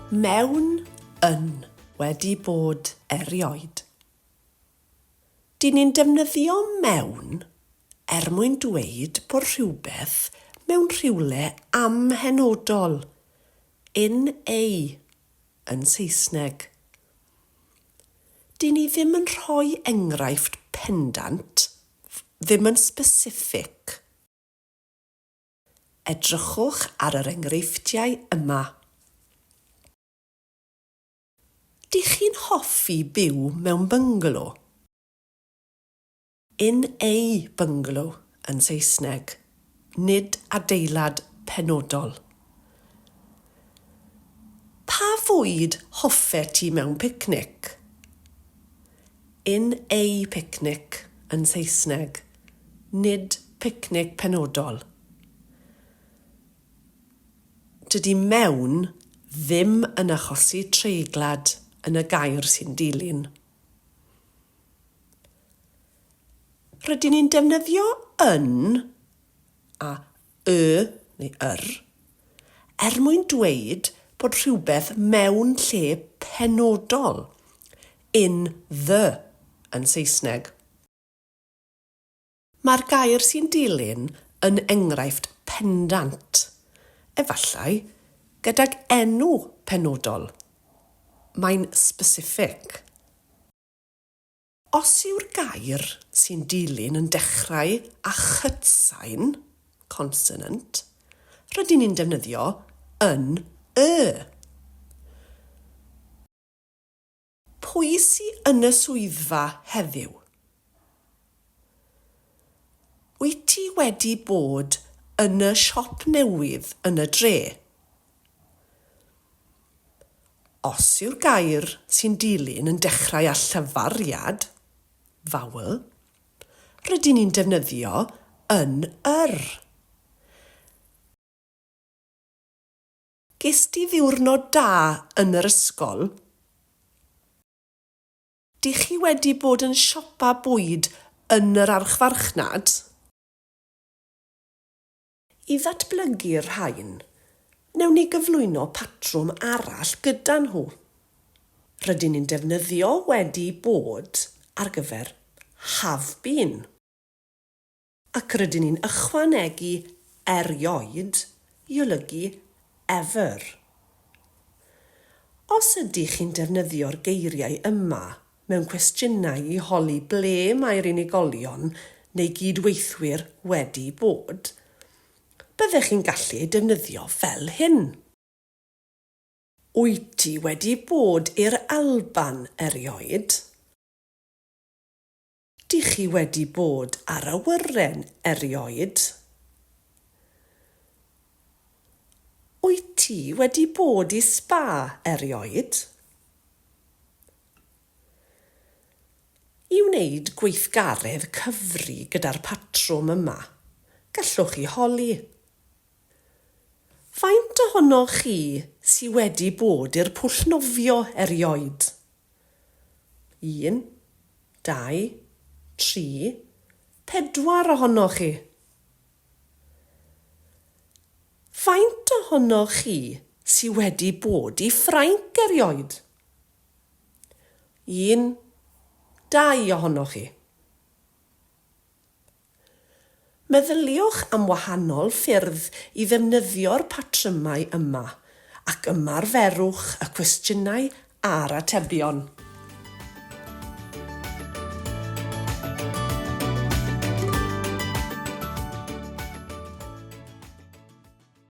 Mewn, yn, wedi bod erioed. Dyn ni'n defnyddio mewn mwyn dweud bod rhywbeth mewn rhywle amhenodol, in a yn Saesneg. Dyn ni ddim yn rhoi enghraifft pendant, ddim yn specific. Edrychwch ar yr enghreifftiau yma. Dych chi'n hoffi byw mewn bungalow? In a bungalow yn Saesneg, nid adeilad penodol. Pa fwyd hoffet ti mewn picnic? In a picnic yn Saesneg, nid picnic penodol. Dydy mewn ddim yn achosi treiglad yn y gair sy'n dilyn. Rydyn ni'n defnyddio yn a neu mwyn dweud bod rhywbeth mewn lle penodol, in the yn Saesneg. Mae'r gair sy'n dilyn yn enghraifft pendant, efallai gydag enw penodol. Mae'n specific. Os yw'r gair sy'n dilyn yn dechrau â chytsain, consonant, rydyn ni'n defnyddio yn y. Pwy sy'n yn y swyddfa heddiw? Wyt ti wedi bod yn y siop newydd yn y dre? Os yw'r gair sy'n dilyn yn dechrau â llyfariad, vowel, rydyn ni'n defnyddio yn yr. Gest ti ddiwrnod da yn yr ysgol? Dych chi wedi bod yn siopa bwyd yn yr archfarchnad? I ddatblygu'r rhain, newn ni gyflwyno patrwm arall gyda nhw. Rydyn ni'n defnyddio wedi bod ar gyfer have been. Ac rydyn ni'n ychwanegu erioed i olygu ever. Os ydych chi'n defnyddio'r geiriau yma mewn cwestiynau i holi ble mae'r unigolion neu gydweithwyr wedi bod, byddech chi'n gallu defnyddio fel hyn. Wyt ti wedi bod i'r Alban erioed? Dych chi wedi bod ar awyren erioed? Wyt ti wedi bod i spa erioed? I wneud gweithgaredd cyfri gyda'r patrwm yma, gallwch chi holi. Faint ohonoch chi sydd wedi bod i'r pwllnofio erioed? 1, 2, 3, 4 ohonoch chi. Faint ohonoch chi sydd wedi bod i Ffrainc erioed? 1, 2 ohonoch chi. Meddyliwch am wahanol ffyrdd i ddefnyddio'r patrymau yma ac ymarferwch y cwestiynau a'r atebion.